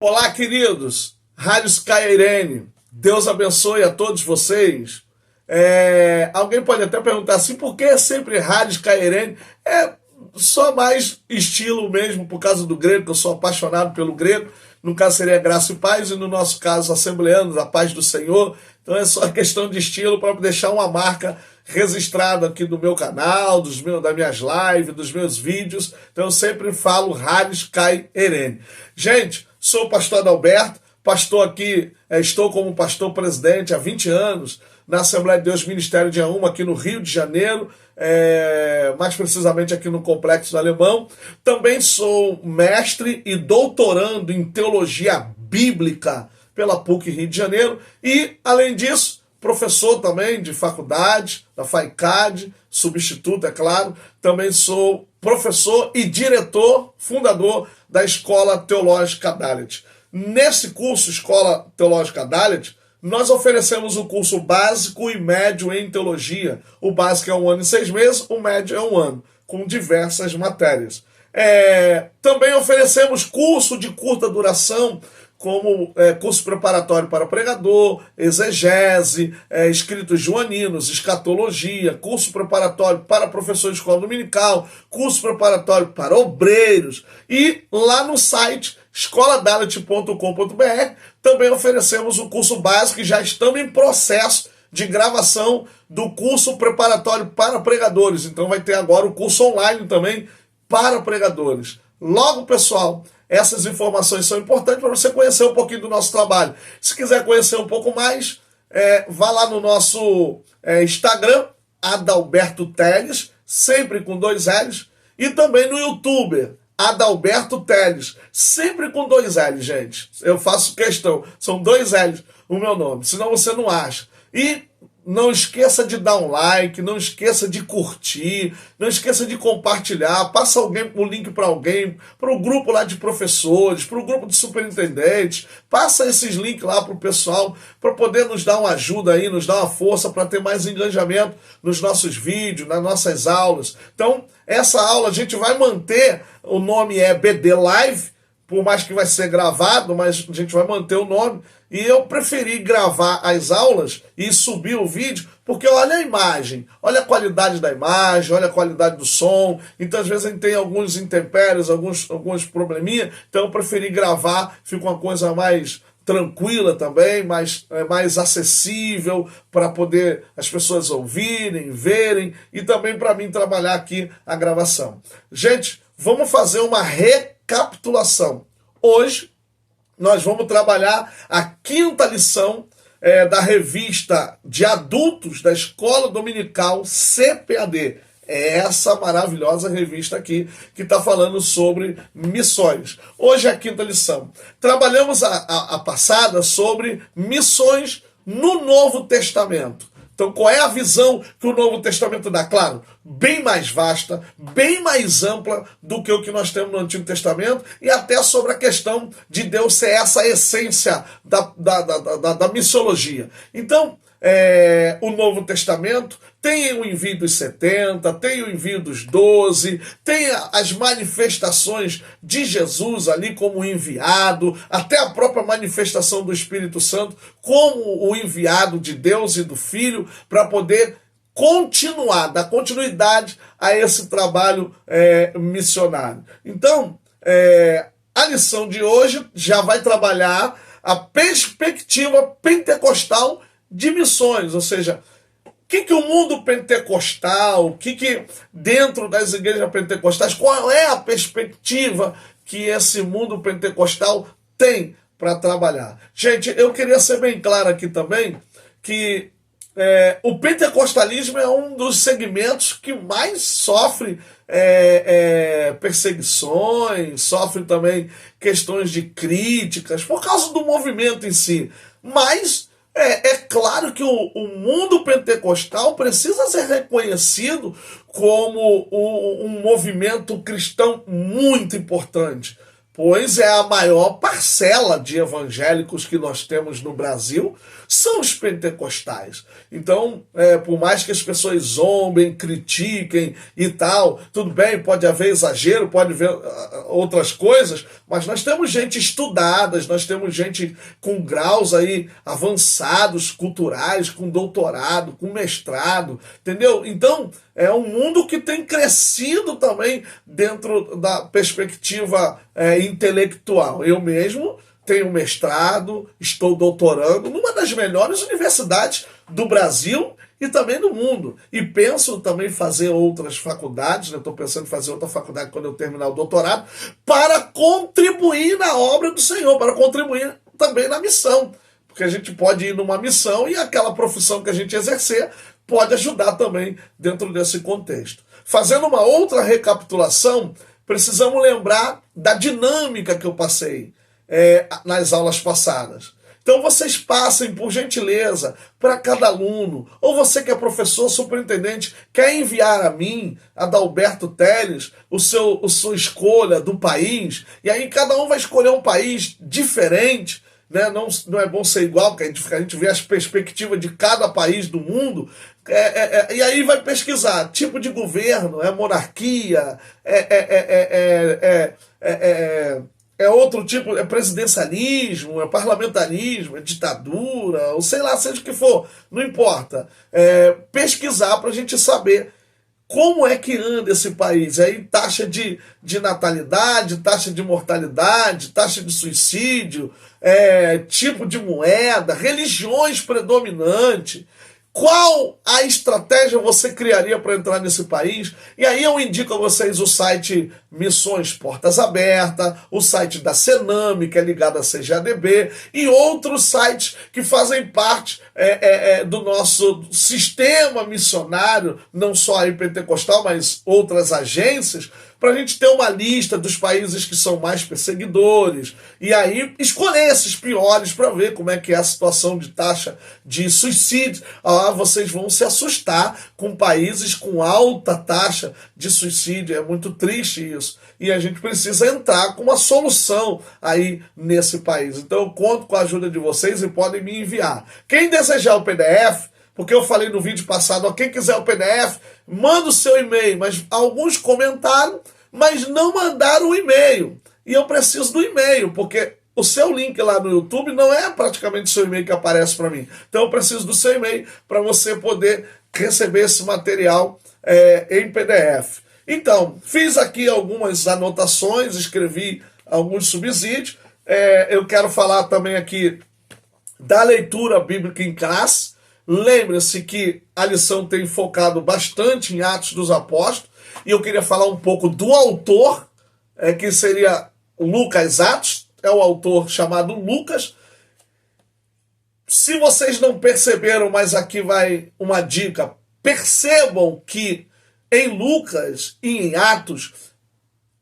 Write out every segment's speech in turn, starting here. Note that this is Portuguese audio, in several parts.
Olá, queridos. Rádio Skyirene. Deus abençoe a todos vocês. Alguém pode até perguntar assim, por que é sempre Rádio Skyirene? É só mais estilo mesmo, por causa do grego, que eu sou apaixonado pelo grego. No caso seria Graça e Paz, e no nosso caso, Assembleanos, a Paz do Senhor. Então é só questão de estilo para deixar uma marca registrada aqui do meu canal, das minhas lives, dos meus vídeos. Então eu sempre falo Rádio Skyirene. Gente, sou o pastor Adalberto, pastor aqui, estou como pastor presidente há 20 anos na Assembleia de Deus Ministério de Auma, aqui no Rio de Janeiro, mais precisamente aqui no Complexo do Alemão. Também sou mestre e doutorando em teologia bíblica pela PUC Rio de Janeiro e, além disso, professor também de faculdade, da FAICAD, substituto, é claro. Também sou professor e diretor, fundador da Escola Teológica Dalet. Nesse curso, Escola Teológica Dalet, nós oferecemos o curso básico e médio em teologia. O básico é 1 ano e 6 meses, o médio é 1 ano, com diversas matérias. Também oferecemos curso de curta duração, como curso preparatório para pregador, exegese, escritos joaninos, escatologia, curso preparatório para professor de escola dominical, curso preparatório para obreiros. E lá no site escoladalet.com.br também oferecemos o curso básico e já estamos em processo de gravação do curso preparatório para pregadores. Então vai ter agora o curso online também para pregadores. Logo, pessoal, essas informações são importantes para você conhecer um pouquinho do nosso trabalho. Se quiser conhecer um pouco mais, vá lá no nosso Instagram, Adalberto Teles, sempre com 2 L's, e também no YouTube, Adalberto Teles, sempre com 2 L's, gente. Eu faço questão, são 2 L's o meu nome, senão você não acha. E não esqueça de dar um like, não esqueça de curtir, não esqueça de compartilhar, passa o link para alguém, para o grupo lá de professores, para o grupo de superintendentes, passa esses links lá para o pessoal, para poder nos dar uma ajuda aí, nos dar uma força para ter mais engajamento nos nossos vídeos, nas nossas aulas. Então, essa aula a gente vai manter, o nome é BD Live, por mais que vai ser gravado, mas a gente vai manter o nome. E eu preferi gravar as aulas e subir o vídeo, porque olha a imagem, olha a qualidade da imagem, olha a qualidade do som. Então, às vezes, a gente tem alguns intempéries, alguns probleminha. Então, eu preferi gravar, fica uma coisa mais tranquila também, mais acessível para poder as pessoas ouvirem, verem e também para mim trabalhar aqui a gravação. Gente, vamos fazer uma recapitulação. Hoje, nós vamos trabalhar a 5ª lição da revista de adultos da Escola Dominical CPAD. É essa maravilhosa revista aqui que está falando sobre missões. Hoje é a 5ª lição. Trabalhamos a passada sobre missões no Novo Testamento. Então, qual é a visão que o Novo Testamento dá? Claro, bem mais vasta, bem mais ampla do que o que nós temos no Antigo Testamento e até sobre a questão de Deus ser essa essência da missiologia. Então, o Novo Testamento tem o envio dos 70, tem o envio dos 12, tem as manifestações de Jesus ali como enviado, até a própria manifestação do Espírito Santo como o enviado de Deus e do Filho para poder dar continuidade a esse trabalho missionário. Então, a lição de hoje já vai trabalhar a perspectiva pentecostal de missões, ou seja, o que o mundo pentecostal, o que dentro das igrejas pentecostais, qual é a perspectiva que esse mundo pentecostal tem para trabalhar? Gente, eu queria ser bem claro aqui também que o pentecostalismo é um dos segmentos que mais sofre perseguições, sofre também questões de críticas por causa do movimento em si, mas é claro que o mundo pentecostal precisa ser reconhecido como um movimento cristão muito importante. pois é a maior parcela de evangélicos que nós temos no Brasil, são os pentecostais. Então, por mais que as pessoas zombem, critiquem e tal, tudo bem, pode haver exagero, pode haver outras coisas, mas nós temos gente estudada, nós temos gente com graus aí avançados, culturais, com doutorado, com mestrado, entendeu? Então, é um mundo que tem crescido também dentro da perspectiva intelectual. Eu mesmo tenho mestrado, estou doutorando numa das melhores universidades do Brasil e também do mundo. E penso também fazer outras faculdades, né? Estou pensando em fazer outra faculdade quando eu terminar o doutorado, para contribuir na obra do Senhor, para contribuir também na missão. Porque a gente pode ir numa missão e aquela profissão que a gente exercer pode ajudar também dentro desse contexto. Fazendo uma outra recapitulação, precisamos lembrar da dinâmica que eu passei nas aulas passadas. Então vocês passem, por gentileza, para cada aluno, ou você que é professor, superintendente, quer enviar a mim, a Adalberto Teles, a sua escolha do país, e aí cada um vai escolher um país diferente, né? Não é bom ser igual, porque a gente vê as perspectivas de cada país do mundo, e aí vai pesquisar tipo de governo, monarquia, é outro tipo, é presidencialismo, é parlamentarismo, é ditadura, ou sei lá, seja o que for, não importa. Pesquisar para a gente saber como é que anda esse país. Aí taxa de natalidade, taxa de mortalidade, taxa de suicídio, tipo de moeda, religiões predominantes. Qual a estratégia você criaria para entrar nesse país? E aí eu indico a vocês o site Missões Portas Abertas, o site da Sename, que é ligado à CGADB, e outros sites que fazem parte do nosso sistema missionário, não só aí pentecostal, mas outras agências, para a gente ter uma lista dos países que são mais perseguidores, e aí escolher esses piores para ver como é que é a situação de taxa de suicídio. Vocês vão se assustar com países com alta taxa de suicídio, é muito triste isso, e a gente precisa entrar com uma solução aí nesse país. Então eu conto com a ajuda de vocês e podem me enviar. Quem desejar o PDF, porque eu falei no vídeo passado, quem quiser o PDF, manda o seu e-mail, mas alguns comentaram, mas não mandaram o e-mail. E eu preciso do e-mail, porque o seu link lá no YouTube não é praticamente o seu e-mail que aparece para mim. Então eu preciso do seu e-mail para você poder receber esse material em PDF. Então, fiz aqui algumas anotações, escrevi alguns subsídios. Eu quero falar também aqui da leitura bíblica em classe. Lembre-se que a lição tem focado bastante em Atos dos Apóstolos, e eu queria falar um pouco do autor, que seria Lucas Atos, é o autor chamado Lucas. Se vocês não perceberam, mas aqui vai uma dica, percebam que em Lucas e em Atos,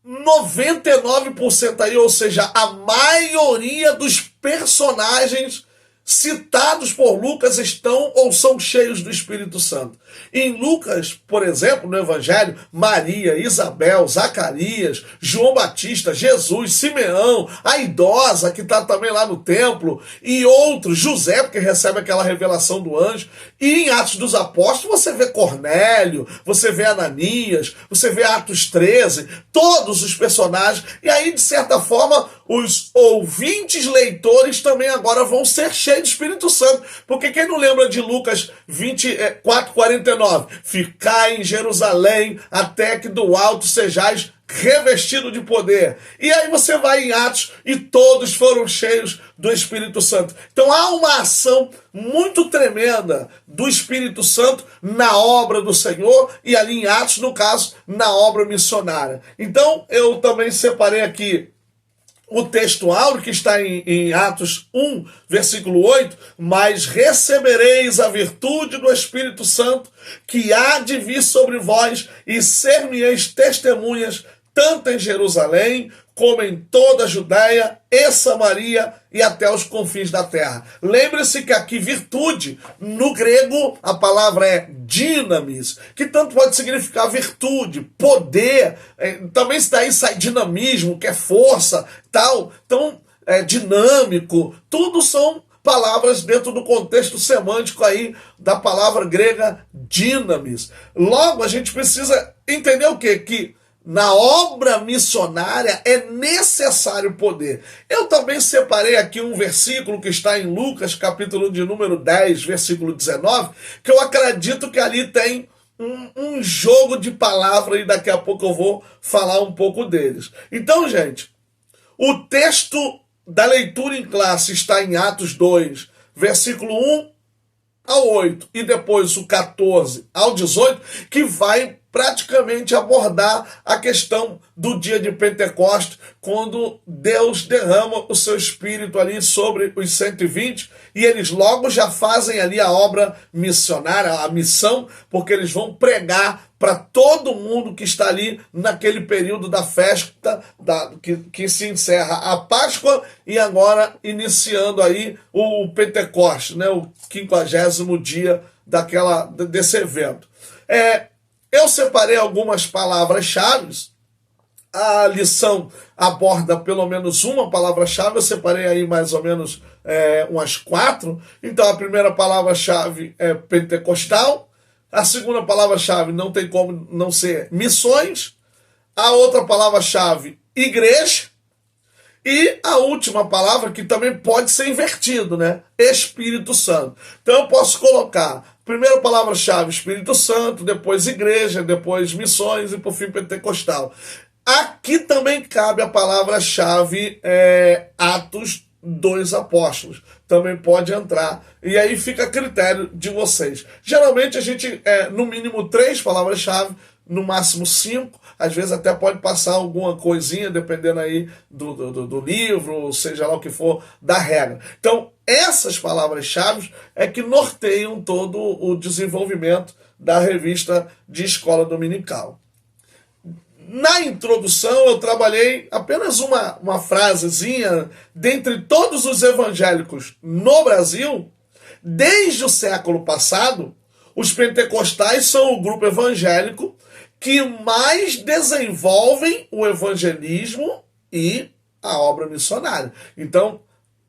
99% aí, ou seja, a maioria dos personagens citados por Lucas estão ou são cheios do Espírito Santo. Em Lucas, por exemplo, no Evangelho, Maria, Isabel, Zacarias, João Batista, Jesus, Simeão, a idosa que está também lá no templo, e outros, José, porque recebe aquela revelação do anjo. E em Atos dos Apóstolos você vê Cornélio, você vê Ananias, você vê Atos 13, todos os personagens, e aí, de certa forma, os ouvintes leitores também agora vão ser cheios do Espírito Santo, porque quem não lembra de Lucas 24:49, ficai em Jerusalém até que do alto sejais revestido de poder. E aí você vai em Atos e todos foram cheios do Espírito Santo. Então há uma ação muito tremenda do Espírito Santo na obra do Senhor, e ali em Atos, no caso, na obra missionária. Então eu também separei aqui o texto áureo que está em Atos 1, versículo 8, mas recebereis a virtude do Espírito Santo, que há de vir sobre vós, e ser-me-eis testemunhas, tanto em Jerusalém, como em toda a Judéia e Samaria e até os confins da terra. Lembre-se que aqui virtude, no grego, a palavra é dinamis, que tanto pode significar virtude, poder, também daí sai dinamismo, que é força, tal. Então, dinâmico, tudo são palavras dentro do contexto semântico aí da palavra grega dinamis. Logo, a gente precisa entender o quê? Que na obra missionária é necessário poder. Eu também separei aqui um versículo que está em Lucas, capítulo de número 10, versículo 19, que eu acredito que ali tem um jogo de palavras e daqui a pouco eu vou falar um pouco deles. Então, gente, o texto da leitura em classe está em Atos 2, versículo 1 ao 8 e depois o 14 ao 18, que vai praticamente abordar a questão do dia de Pentecostes, quando Deus derrama o seu Espírito ali sobre os 120, e eles logo já fazem ali a obra missionária, a missão, porque eles vão pregar para todo mundo que está ali naquele período da festa que se encerra a Páscoa e agora iniciando aí o Pentecostes, né, o 50º dia desse evento. Eu separei algumas palavras-chave. A lição aborda pelo menos uma palavra-chave. Eu separei aí mais ou menos umas 4. Então a primeira palavra-chave é pentecostal. A segunda palavra-chave não tem como não ser missões. A outra palavra-chave, igreja. E a última palavra, que também pode ser invertido, né? Espírito Santo. Então eu posso colocar primeira palavra-chave, Espírito Santo, depois igreja, depois missões e por fim pentecostal. Aqui também cabe a palavra-chave Atos dos Apóstolos. Também pode entrar. E aí fica a critério de vocês. Geralmente a gente, no mínimo 3 palavras-chave, no máximo 5, às vezes até pode passar alguma coisinha, dependendo aí do livro, seja lá o que for, da regra. Então, essas palavras-chave é que norteiam todo o desenvolvimento da revista de escola dominical. Na introdução, eu trabalhei apenas uma frasezinha, dentre todos os evangélicos no Brasil, desde o século passado, os pentecostais são o grupo evangélico que mais desenvolvem o evangelismo e a obra missionária. Então,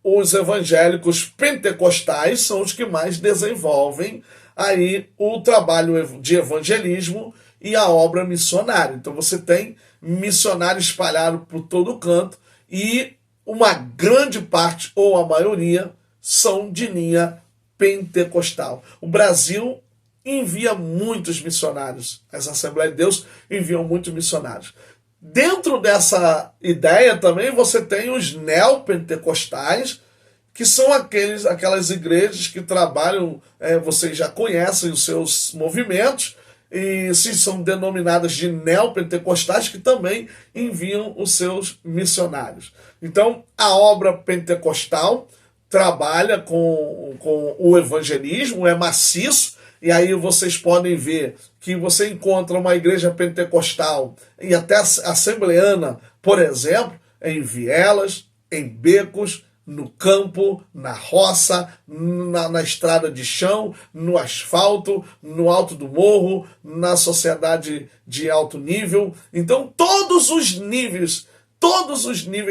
os evangélicos pentecostais são os que mais desenvolvem aí o trabalho de evangelismo e a obra missionária. Então, você tem missionários espalhados por todo canto e uma grande parte, ou a maioria, são de linha pentecostal. O Brasil envia muitos missionários. As Assembleias de Deus enviam muitos missionários. Dentro dessa ideia também você tem os neopentecostais, que são aquelas igrejas que trabalham, vocês já conhecem os seus movimentos, e sim, são denominadas de neopentecostais, que também enviam os seus missionários. Então, a obra pentecostal trabalha com o evangelismo, é maciço. E aí vocês podem ver que você encontra uma igreja pentecostal e até assembleana, por exemplo, em vielas, em becos, no campo, na roça, na estrada de chão, no asfalto, no alto do morro, na sociedade de alto nível. Então todos os níveis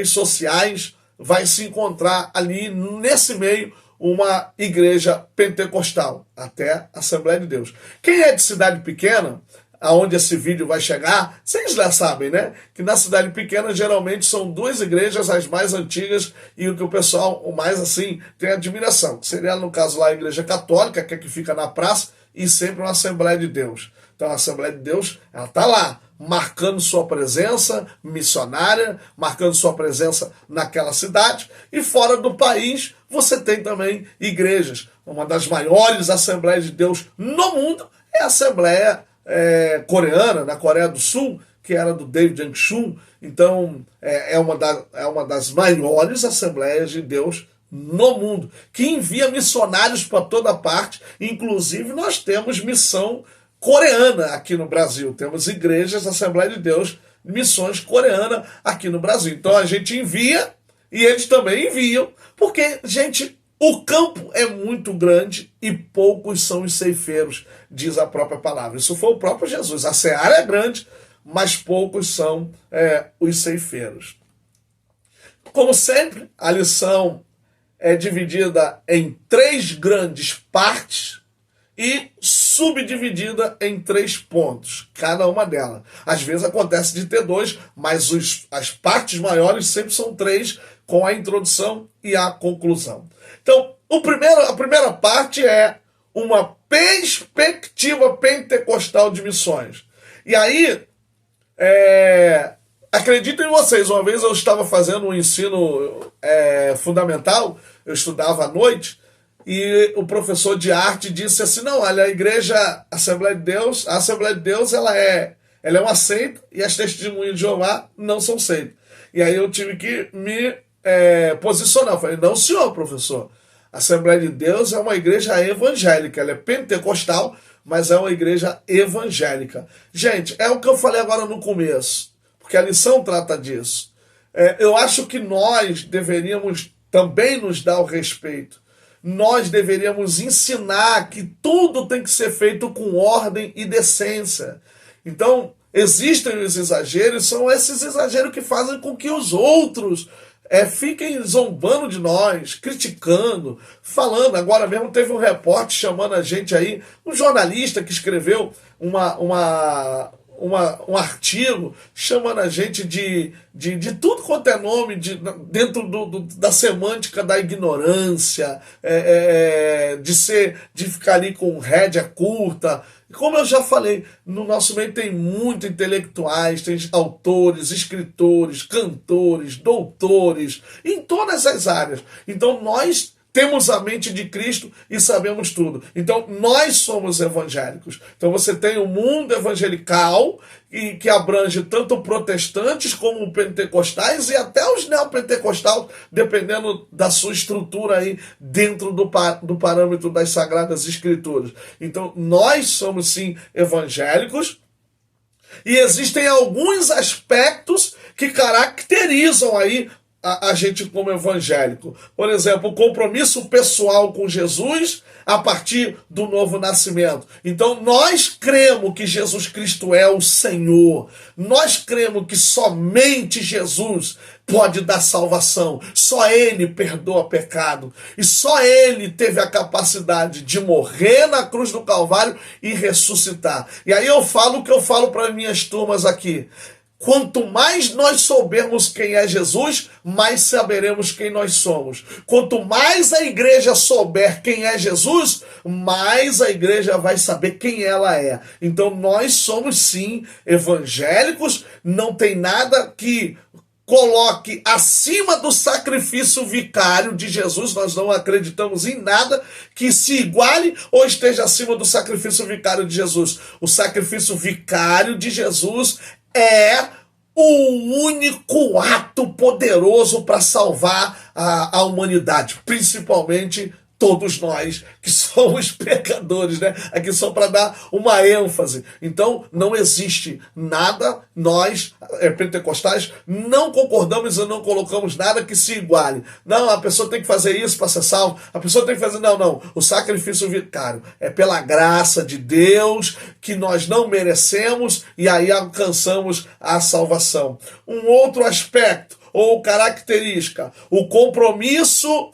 sociais vai se encontrar ali nesse meio uma igreja pentecostal, até a Assembleia de Deus. Quem é de cidade pequena, aonde esse vídeo vai chegar, vocês já sabem, né? Que na cidade pequena geralmente são 2 igrejas as mais antigas e o que o pessoal mais assim tem admiração. Que seria no caso lá a igreja católica, que é que fica na praça, e sempre uma Assembleia de Deus. Então a Assembleia de Deus, ela está lá, marcando sua presença missionária, marcando sua presença naquela cidade, e fora do país você tem também igrejas. Uma das maiores Assembleias de Deus no mundo é a Assembleia coreana, na Coreia do Sul, que era do David Jang-chun. Então é uma das maiores Assembleias de Deus no mundo, que envia missionários para toda parte. Inclusive nós temos missão coreana aqui no Brasil. Temos igrejas da Assembleia de Deus, missões coreana aqui no Brasil. Então a gente envia e eles também enviam, porque, gente, o campo é muito grande e poucos são os ceifeiros, diz a própria palavra. Isso foi o próprio Jesus. A seara é grande, mas poucos são os ceifeiros. Como sempre, a lição é dividida em 3 grandes partes e subdividida em 3 pontos, cada uma delas. Às vezes acontece de ter 2, mas as partes maiores sempre são 3, com a introdução e a conclusão. Então, a primeira parte é uma perspectiva pentecostal de missões. E aí, acreditem em vocês, uma vez eu estava fazendo um ensino fundamental, eu estudava à noite, e o professor de arte disse assim, não, olha, a igreja a Assembleia de Deus, ela é uma seita, e as testemunhas de Jeová não são seita. E aí eu tive que me posicionar. Eu falei, não, senhor professor, a Assembleia de Deus é uma igreja evangélica, ela é pentecostal, mas é uma igreja evangélica. Gente, é o que eu falei agora no começo, porque a lição trata disso. Eu acho que nós deveríamos também nos dar o respeito. Nós deveríamos ensinar que tudo tem que ser feito com ordem e decência. Então, existem os exageros, são esses exageros que fazem com que os outros fiquem zombando de nós, criticando, falando. Agora mesmo teve um repórter chamando a gente aí, um jornalista que escreveu um artigo chamando a gente de tudo quanto é nome, dentro da semântica da ignorância, de ficar ali com rédea curta. Como eu já falei, no nosso meio tem muitos intelectuais, tem autores, escritores, cantores, doutores, em todas as áreas. Então nós temos a mente de Cristo e sabemos tudo. Então nós somos evangélicos. Então você tem o mundo evangelical, que abrange tanto protestantes como pentecostais e até os neopentecostais, dependendo da sua estrutura aí dentro do parâmetro das Sagradas Escrituras. Então nós somos sim evangélicos e existem alguns aspectos que caracterizam aí a gente como evangélico. Por exemplo, o compromisso pessoal com Jesus a partir do novo nascimento. Então nós cremos que Jesus Cristo é o Senhor. Nós cremos que somente Jesus pode dar salvação. Só Ele perdoa pecado. E só Ele teve a capacidade de morrer na cruz do Calvário e ressuscitar. E aí eu falo o que eu falo para minhas turmas aqui. Quanto mais nós soubermos quem é Jesus, mais saberemos quem nós somos. Quanto mais a igreja souber quem é Jesus, mais a igreja vai saber quem ela é. Então nós somos sim evangélicos, não tem nada que coloque acima do sacrifício vicário de Jesus. Nós não acreditamos em nada que se iguale ou esteja acima do sacrifício vicário de Jesus. O sacrifício vicário de Jesus é o único ato poderoso para salvar a humanidade, principalmente todos nós que somos pecadores, né? Aqui só para dar uma ênfase. Então, não existe nada, nós, pentecostais, não concordamos e não colocamos nada que se iguale. Não, a pessoa tem que fazer isso para ser salvo, a pessoa tem que fazer... Não. O sacrifício vicário é pela graça de Deus, que nós não merecemos, e aí alcançamos a salvação. Um outro aspecto, ou característica, o compromisso...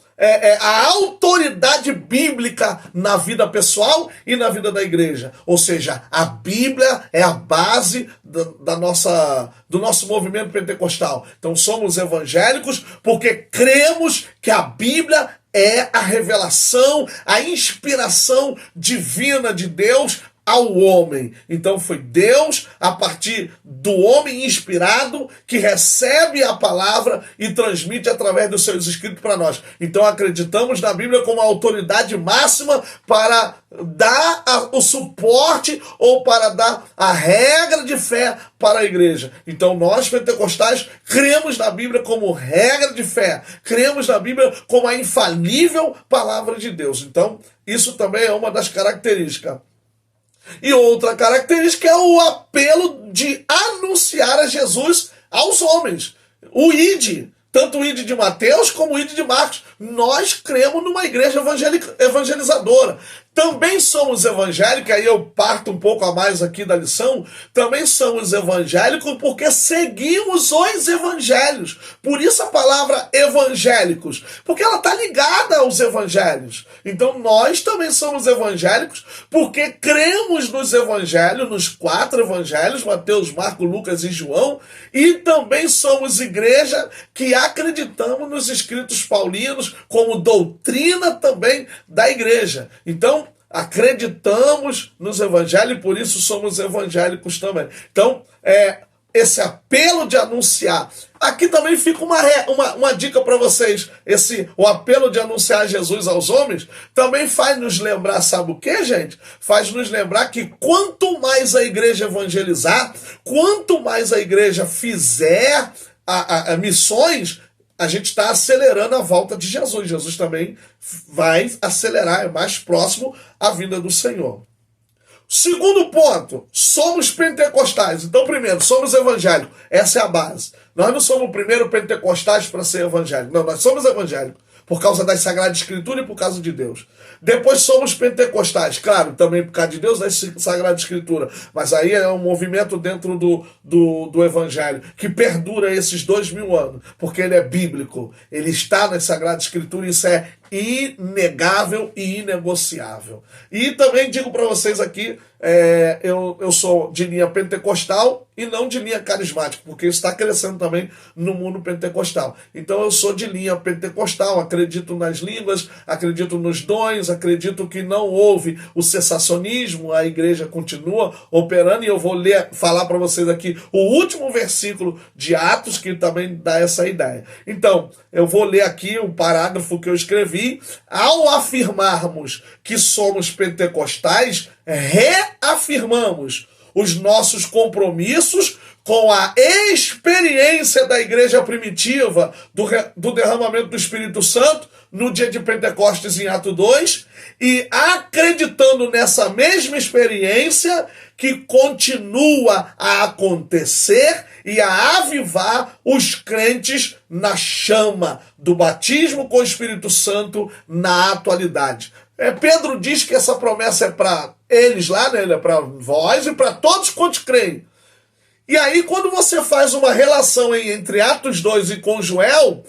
a autoridade bíblica na vida pessoal e na vida da igreja. Ou seja, a Bíblia é a base do nosso movimento pentecostal. Então somos evangélicos porque cremos que a Bíblia é a revelação, a inspiração divina de Deus ao homem. Então foi Deus, a partir do homem inspirado, que recebe a palavra e transmite através dos seus escritos para nós. Então acreditamos na Bíblia como a autoridade máxima para dar o suporte ou para dar a regra de fé para a igreja. Então nós pentecostais cremos na Bíblia como regra de fé, cremos na Bíblia como a infalível palavra de Deus. Então isso também é uma das características. E outra característica é o apelo de anunciar a Jesus aos homens. O ID, tanto o ID de Mateus como o ID de Marcos. Nós cremos numa igreja evangelizadora. Também somos evangélicos, aí eu parto um pouco a mais aqui da lição, também somos evangélicos porque seguimos os evangelhos. Por isso a palavra evangélicos, porque ela está ligada aos evangelhos. Então nós também somos evangélicos porque cremos nos evangelhos, nos 4 evangelhos, Mateus, Marcos, Lucas e João, e também somos igreja que acreditamos nos escritos paulinos como doutrina também da igreja. Então, acreditamos nos evangelhos e por isso somos evangélicos também. Então, esse apelo de anunciar. Aqui também fica uma dica para vocês. O apelo de anunciar Jesus aos homens também faz nos lembrar, sabe o que, gente? Faz nos lembrar que quanto mais a igreja evangelizar, quanto mais a igreja fizer missões, a gente está acelerando a volta de Jesus. Jesus também vai acelerar, é mais próximo à vinda do Senhor. Segundo ponto, somos pentecostais. Então, primeiro, somos evangélicos. Essa é a base. Nós não somos o primeiro pentecostais para ser evangélicos. Não, nós somos evangélicos por causa das Sagradas Escrituras e por causa de Deus. Depois somos pentecostais, claro, também por causa de Deus, da Sagrada Escritura. Mas aí é um movimento dentro do Evangelho, que perdura esses 2000 anos, porque ele é bíblico, ele está na Sagrada Escritura, e isso é inegável e inegociável. E também digo para vocês aqui, eu sou de linha pentecostal e não de linha carismática, porque isso está crescendo também no mundo pentecostal. Então eu sou de linha pentecostal, acredito nas línguas, acredito nos dons, acredito que não houve o cessacionismo, a igreja continua operando, e eu vou falar para vocês aqui o último versículo de Atos, que também dá essa ideia. Então, eu vou ler aqui um parágrafo que eu escrevi. Ao afirmarmos que somos pentecostais, reafirmamos os nossos compromissos com a experiência da igreja primitiva do derramamento do Espírito Santo no dia de Pentecostes em Atos 2, e acreditando nessa mesma experiência que continua a acontecer e a avivar os crentes na chama do batismo com o Espírito Santo na atualidade. Pedro diz que essa promessa é para eles lá, né? É para vós e para todos quantos creem. E aí, quando você faz uma relação entre Atos 2 e com Joel,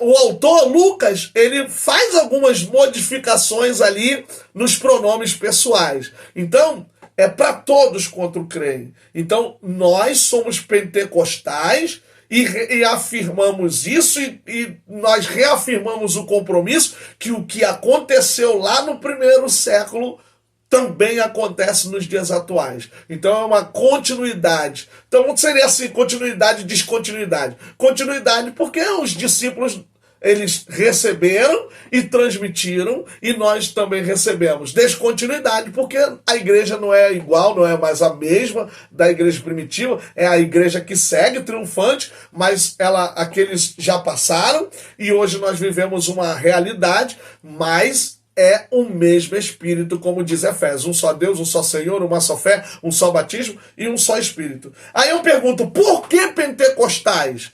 o autor, Lucas, ele faz algumas modificações ali nos pronomes pessoais. Então, é para todos quanto creem. Então, nós somos pentecostais e afirmamos isso, e nós reafirmamos o compromisso que o que aconteceu lá no primeiro século também acontece nos dias atuais. Então é uma continuidade. Então seria assim, continuidade e descontinuidade. Continuidade porque os discípulos, eles receberam e transmitiram, e nós também recebemos. Descontinuidade, porque a igreja não é igual, não é mais a mesma da igreja primitiva, é a igreja que segue triunfante, mas aqueles já passaram, e hoje nós vivemos uma realidade, mas é o mesmo Espírito, como diz Efésios. Um só Deus, um só Senhor, uma só fé, um só batismo e um só Espírito. Aí eu pergunto, por que pentecostais?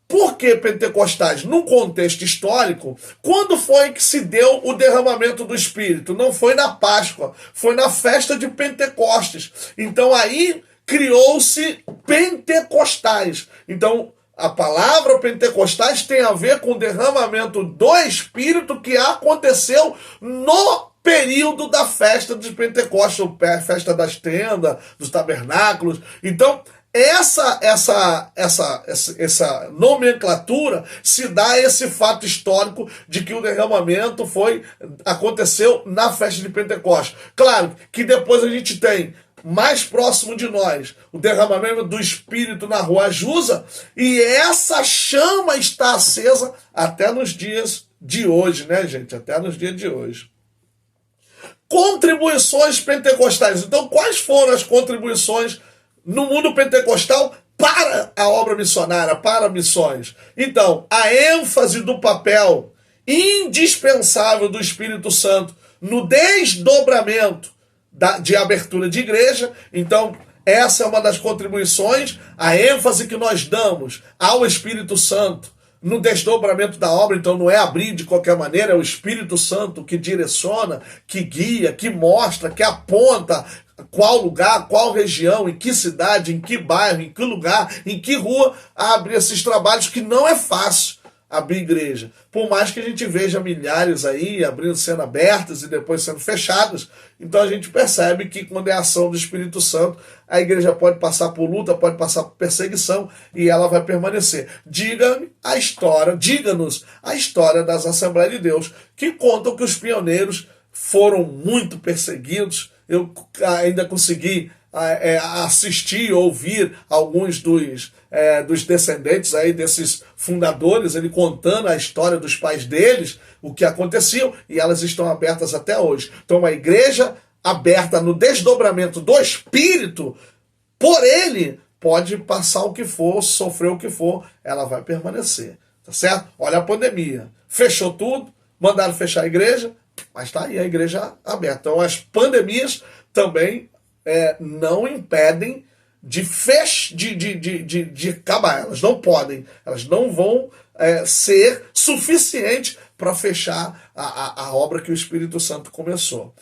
Por que pentecostais? Num contexto histórico, quando foi que se deu o derramamento do Espírito? Não foi na Páscoa, foi na festa de Pentecostes. Então aí criou-se pentecostais. Então a palavra pentecostais tem a ver com o derramamento do Espírito que aconteceu no período da festa de Pentecostes, a festa das tendas, dos tabernáculos. Então, essa nomenclatura se dá a esse fato histórico de que o derramamento aconteceu na festa de Pentecostes. Claro que depois a gente tem mais próximo de nós o derramamento do Espírito na rua Azusa, e essa chama está acesa até nos dias de hoje, né, gente? Até nos dias de hoje. Contribuições pentecostais. Então, quais foram as contribuições no mundo pentecostal para a obra missionária, para missões? Então, a ênfase do papel indispensável do Espírito Santo no desdobramento de abertura de igreja. Então, essa é uma das contribuições, a ênfase que nós damos ao Espírito Santo no desdobramento da obra. Então não é abrir de qualquer maneira, é o Espírito Santo que direciona, que guia, que mostra, que aponta qual lugar, qual região, em que cidade, em que bairro, em que lugar, em que rua abrir esses trabalhos, que não é fácil abrir igreja. Por mais que a gente veja milhares aí abrindo, sendo abertas e depois sendo fechadas, então a gente percebe que quando é a ação do Espírito Santo, a igreja pode passar por luta, pode passar por perseguição e ela vai permanecer. Diga-nos a história das Assembleias de Deus, que contam que os pioneiros foram muito perseguidos. Eu ainda consegui assistir, ouvir alguns dos descendentes aí desses fundadores, ele contando a história dos pais deles, o que aconteceu, e elas estão abertas até hoje. Então, uma igreja aberta no desdobramento do Espírito, por ele, pode passar o que for, sofrer o que for, ela vai permanecer, tá certo? Olha a pandemia, fechou tudo, mandaram fechar a igreja, mas está aí a igreja aberta. Então, as pandemias também não impedem de acabar. Elas não podem, elas não vão ser suficientes para fechar a obra que o Espírito Santo começou.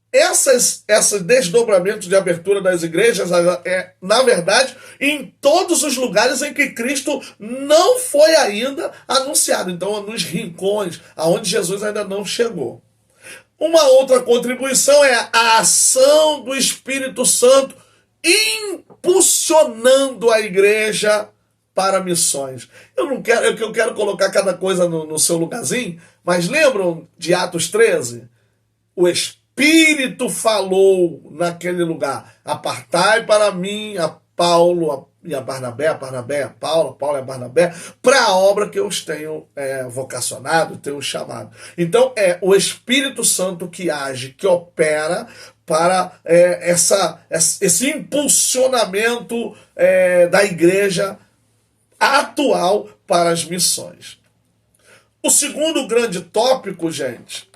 Esses desdobramentos de abertura das igrejas, na verdade, em todos os lugares em que Cristo não foi ainda anunciado. Então, nos rincões, aonde Jesus ainda não chegou. Uma outra contribuição é a ação do Espírito Santo impulsionando a igreja para missões. Eu quero colocar cada coisa no seu lugarzinho, mas lembram de Atos 13? O Espírito falou naquele lugar: apartai para mim a Paulo e a Barnabé, a Paulo e a Barnabé, para a obra que eu os tenho vocacionado, tenho chamado. Então é o Espírito Santo que age, que opera para esse impulsionamento da igreja atual para as missões. O segundo grande tópico, gente,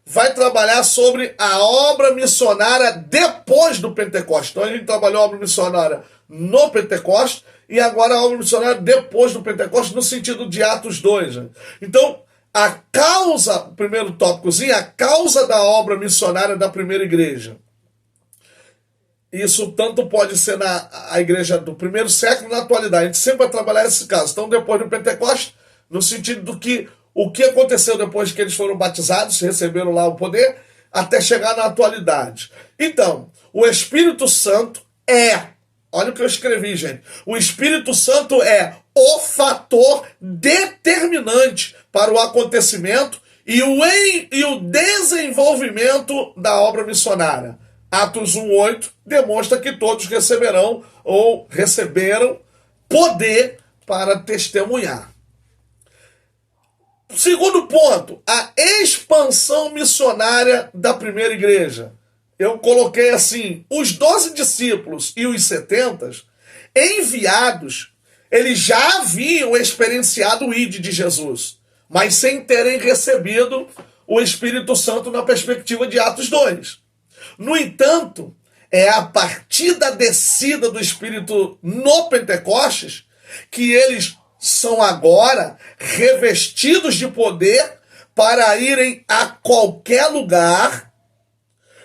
vai trabalhar sobre a obra missionária depois do Pentecostes. Então a gente trabalhou a obra missionária no Pentecostes e agora a obra missionária depois do Pentecostes, no sentido de Atos 2. Né? Então, primeiro tópicozinho, a causa da obra missionária da primeira igreja. Isso tanto pode ser a igreja do primeiro século, na atualidade. A gente sempre vai trabalhar esse caso. Então, depois do Pentecostes, no sentido do que o que aconteceu depois que eles foram batizados, receberam lá o poder, até chegar na atualidade. Então, o Espírito Santo olha o que eu escrevi, gente. O Espírito Santo é o fator determinante para o acontecimento e o desenvolvimento da obra missionária. Atos 1:8 demonstra que todos receberão ou receberam poder para testemunhar. Segundo ponto, a expansão missionária da primeira igreja. Eu coloquei assim: os 12 discípulos e os 70 enviados, eles já haviam experienciado o ID de Jesus, mas sem terem recebido o Espírito Santo na perspectiva de Atos 2. No entanto, é a partir da descida do Espírito no Pentecostes que eles são agora revestidos de poder para irem a qualquer lugar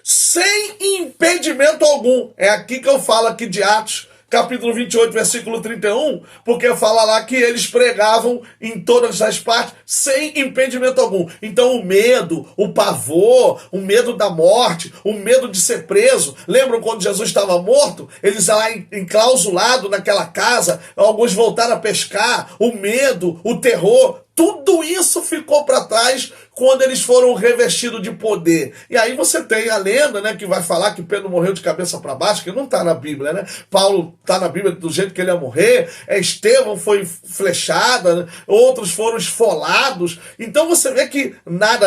sem impedimento algum. É aqui que eu falo aqui de Atos, capítulo 28, versículo 31, porque fala lá que eles pregavam em todas as partes sem impedimento algum. Então o medo, o pavor, o medo da morte, o medo de ser preso. Lembram quando Jesus estava morto? Eles lá enclausulados naquela casa, alguns voltaram a pescar, o medo, o terror, tudo isso ficou para trás quando eles foram revestidos de poder. E aí você tem a lenda, né, que vai falar que Pedro morreu de cabeça para baixo, que não está na Bíblia, né? Paulo está na Bíblia do jeito que ele ia morrer, Estevão foi flechado, né? Outros foram esfolados. Então você vê que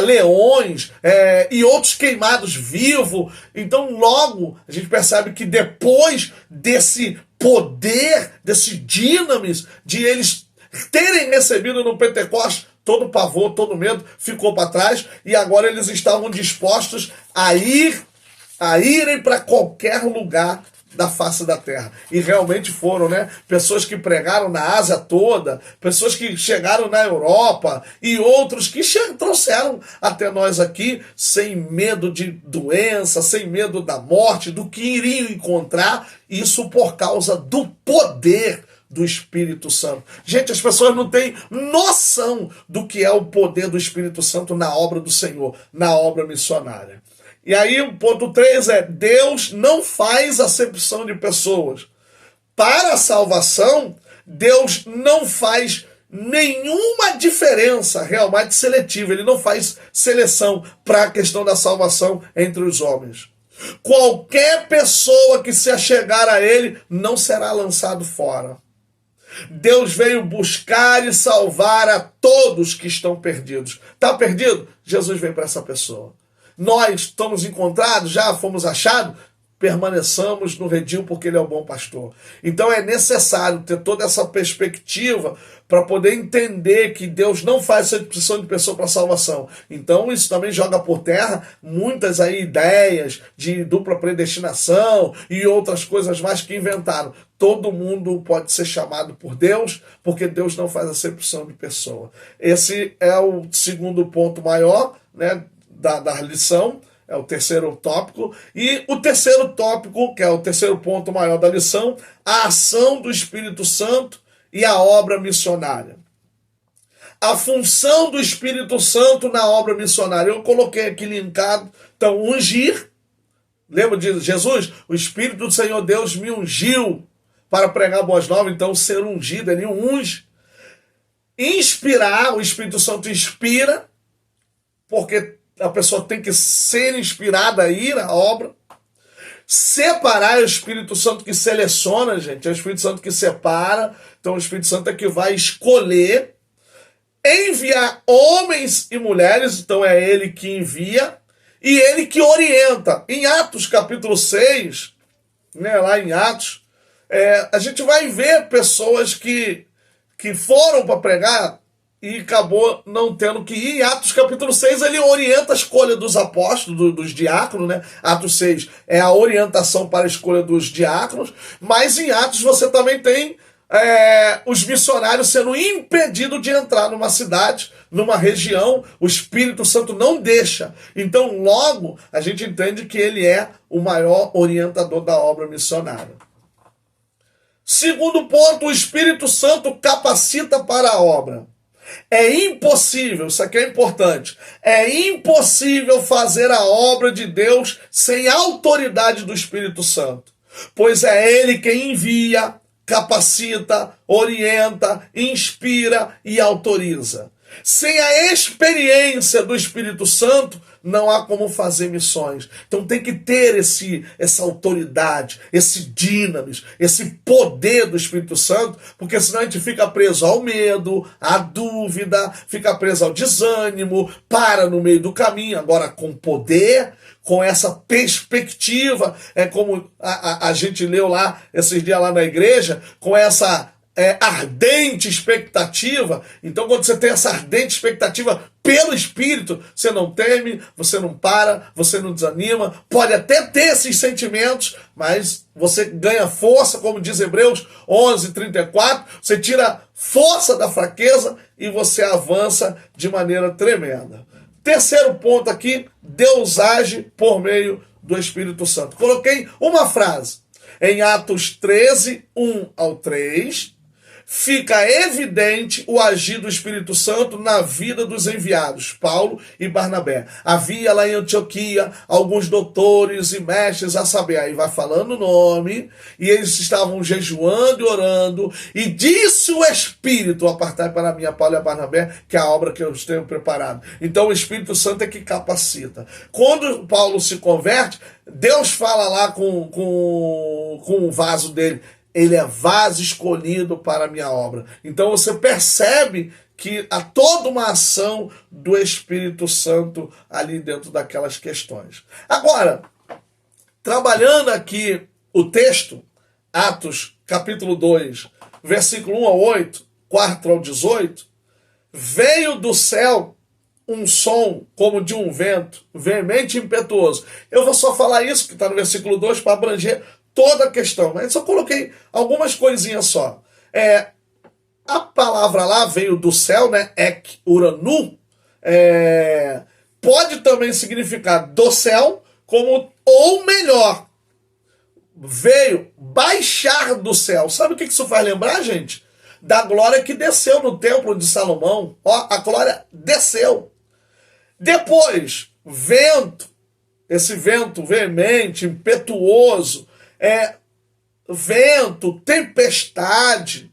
leões e outros queimados vivos. Então logo a gente percebe que depois desse poder, desse dinamis, de eles terem recebido no Pentecostes todo pavor, todo medo ficou para trás, e agora eles estavam dispostos a irem para qualquer lugar da face da terra. E realmente foram, né? Pessoas que pregaram na Ásia toda, pessoas que chegaram na Europa e outros que trouxeram até nós aqui sem medo de doença, sem medo da morte, do que iriam encontrar, isso por causa do poder do Espírito Santo. Gente, as pessoas não têm noção do que é o poder do Espírito Santo na obra do Senhor, na obra missionária. E aí o ponto 3 é: Deus não faz acepção de pessoas. Para a salvação, Deus não faz nenhuma diferença realmente seletiva. Ele não faz seleção para a questão da salvação entre os homens. Qualquer pessoa que se achegar a Ele não será lançado fora. Deus veio buscar e salvar a todos que estão perdidos. Está perdido? Jesus veio para essa pessoa. Nós estamos encontrados, já fomos achados, permaneçamos no redil porque Ele é o bom pastor. Então é necessário ter toda essa perspectiva para poder entender que Deus não faz acepção de pessoa para salvação. Então isso também joga por terra muitas aí ideias de dupla predestinação e outras coisas mais que inventaram. Todo mundo pode ser chamado por Deus, porque Deus não faz acepção de pessoa. Esse é o segundo ponto maior, né, da lição, é o terceiro tópico. E o terceiro tópico, que é o terceiro ponto maior da lição, a ação do Espírito Santo e a obra missionária. A função do Espírito Santo na obra missionária. Eu coloquei aqui linkado, então, ungir. Lembra de Jesus? O Espírito do Senhor Deus me ungiu para pregar boas novas, então ser ungido, ele unge. Inspirar, o Espírito Santo inspira, porque a pessoa tem que ser inspirada a ir à obra. Separar é o Espírito Santo que seleciona, gente. É o Espírito Santo que separa. Então o Espírito Santo é que vai escolher. Enviar homens e mulheres. Então é ele que envia. E ele que orienta. Em Atos capítulo 6, né, lá em Atos, a gente vai ver pessoas que foram para pregar e acabou não tendo que ir. Em Atos capítulo 6, ele orienta a escolha dos apóstolos, dos diáconos, né? Atos 6 é a orientação para a escolha dos diáconos, mas em Atos você também tem os missionários sendo impedidos de entrar numa cidade, numa região. O Espírito Santo não deixa. Então, logo, a gente entende que ele é o maior orientador da obra missionária. Segundo ponto, o Espírito Santo capacita para a obra. É impossível, isso aqui é importante, é impossível fazer a obra de Deus sem a autoridade do Espírito Santo, pois é Ele quem envia, capacita, orienta, inspira e autoriza. Sem a experiência do Espírito Santo, não há como fazer missões. Então tem que ter essa autoridade, esse dinamis, esse poder do Espírito Santo, porque senão a gente fica preso ao medo, à dúvida, fica preso ao desânimo, para no meio do caminho. Agora com poder, com essa perspectiva, é como a gente leu lá esses dias lá na igreja, com essa ardente expectativa. Então quando você tem essa ardente expectativa pelo Espírito, você não teme, você não para, você não desanima, pode até ter esses sentimentos, mas você ganha força, como diz Hebreus 11:34, você tira força da fraqueza e você avança de maneira tremenda. Terceiro ponto aqui, Deus age por meio do Espírito Santo. Coloquei uma frase em Atos 13, 1 ao 3, fica evidente o agir do Espírito Santo na vida dos enviados, Paulo e Barnabé. Havia lá em Antioquia alguns doutores e mestres, a saber, aí vai falando o nome, e eles estavam jejuando e orando, e disse o Espírito: apartai para mim a Paulo e a Barnabé, que é a obra que eu tenho preparado. Então o Espírito Santo é que capacita. Quando Paulo se converte, Deus fala lá com o vaso dele: ele é vaso escolhido para a minha obra. Então você percebe que há toda uma ação do Espírito Santo ali dentro daquelas questões. Agora, trabalhando aqui o texto, Atos capítulo 2, versículo 1 ao 8, 4 ao 18, veio do céu um som como de um vento, veemente e impetuoso. Eu vou só falar isso, que está no versículo 2, para abranger toda a questão. Mas só coloquei algumas coisinhas só. A palavra lá veio do céu, né? Ek uranu. Pode também significar do céu, como, ou melhor, veio baixar do céu. Sabe o que isso faz lembrar, gente? Da glória que desceu no templo de Salomão. Ó, a glória desceu. Depois, vento, esse vento veemente, impetuoso, vento, tempestade.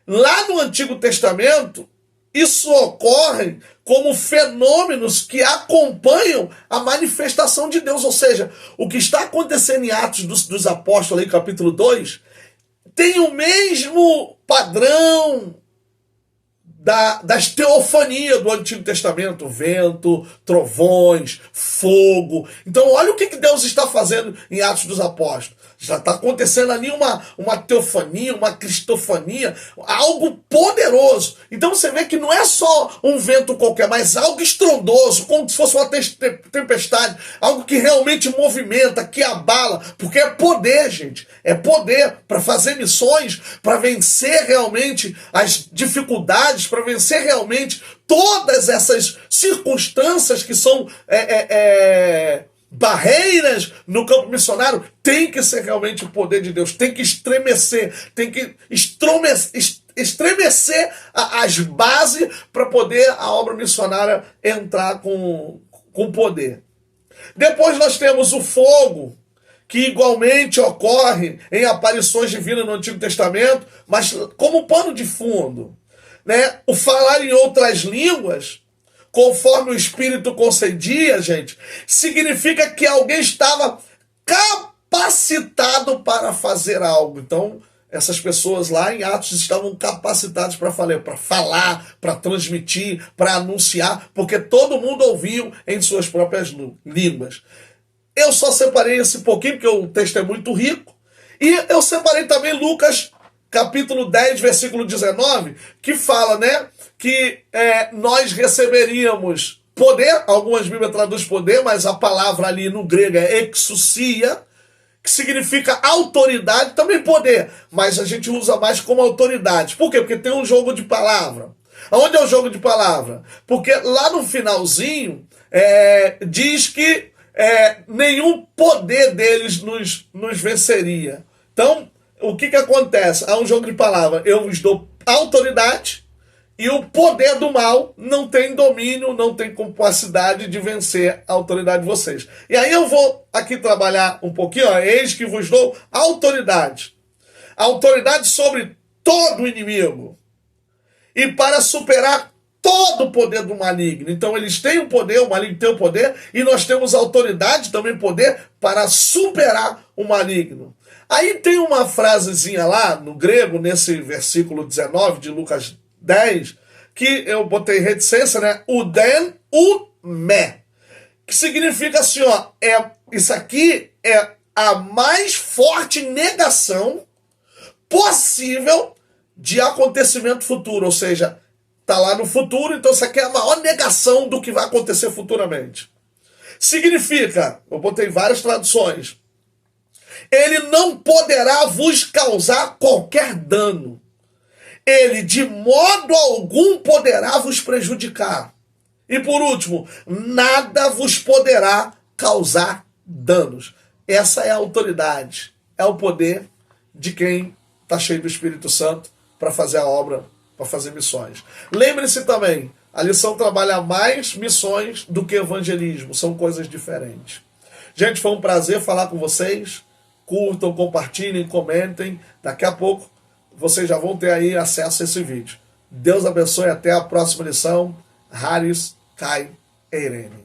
Lá no Antigo Testamento, isso ocorre como fenômenos que acompanham a manifestação de Deus. Ou seja, o que está acontecendo em Atos dos Apóstolos, aí, capítulo 2, tem o mesmo padrão das teofanias do Antigo Testamento, vento, trovões, fogo. Então olha o que Deus está fazendo em Atos dos Apóstolos. Já está acontecendo ali uma teofania, uma cristofania, algo poderoso. Então você vê que não é só um vento qualquer, mas algo estrondoso, como se fosse uma tempestade, algo que realmente movimenta, que abala, porque é poder, gente. É poder para fazer missões, para vencer realmente as dificuldades, para vencer realmente todas essas circunstâncias que são barreiras no campo missionário. Tem que ser realmente o poder de Deus, tem que estremecer, tem que estremecer as bases para poder a obra missionária entrar com poder. Depois nós temos o fogo, que igualmente ocorre em aparições divinas no Antigo Testamento, mas como pano de fundo, né? O falar em outras línguas, conforme o Espírito concedia, gente, significa que alguém estava capacitado para fazer algo. Então, essas pessoas lá em Atos estavam capacitadas para falar, para transmitir, para anunciar, porque todo mundo ouviu em suas próprias línguas. Eu só separei esse pouquinho, porque o texto é muito rico, e eu separei também Lucas, capítulo 10, versículo 19, que fala, né, que nós receberíamos poder. Algumas Bíblias traduzem poder, mas a palavra ali no grego é exousia, que significa autoridade, também poder, mas a gente usa mais como autoridade. Por quê? Porque tem um jogo de palavra. Onde é o jogo de palavra? Porque lá no finalzinho diz que nenhum poder deles nos venceria. Então, o que acontece? Há um jogo de palavra. Eu vos dou autoridade e o poder do mal não tem domínio, não tem capacidade de vencer a autoridade de vocês. E aí eu vou aqui trabalhar um pouquinho. Eis que vos dou autoridade. Autoridade sobre todo o inimigo. E para superar todo o poder do maligno. Então eles têm o poder, o maligno tem o poder, e nós temos autoridade, também poder, para superar o maligno. Aí tem uma frasezinha lá, no grego, nesse versículo 19 de Lucas 10, que eu botei reticência, né? Uden, me. Que significa assim, ó, isso aqui é a mais forte negação possível de acontecimento futuro, ou seja, está lá no futuro, então isso aqui é a maior negação do que vai acontecer futuramente. Significa, eu botei várias traduções, ele não poderá vos causar qualquer dano. Ele de modo algum poderá vos prejudicar. E por último, nada vos poderá causar danos. Essa é a autoridade, é o poder de quem está cheio do Espírito Santo para fazer a obra, para fazer missões. Lembre-se também, a lição trabalha mais missões do que evangelismo. São coisas diferentes. Gente, foi um prazer falar com vocês. Curtam, compartilhem, comentem. Daqui a pouco vocês já vão ter aí acesso a esse vídeo. Deus abençoe. Até a próxima lição. Haris Kai Eirene.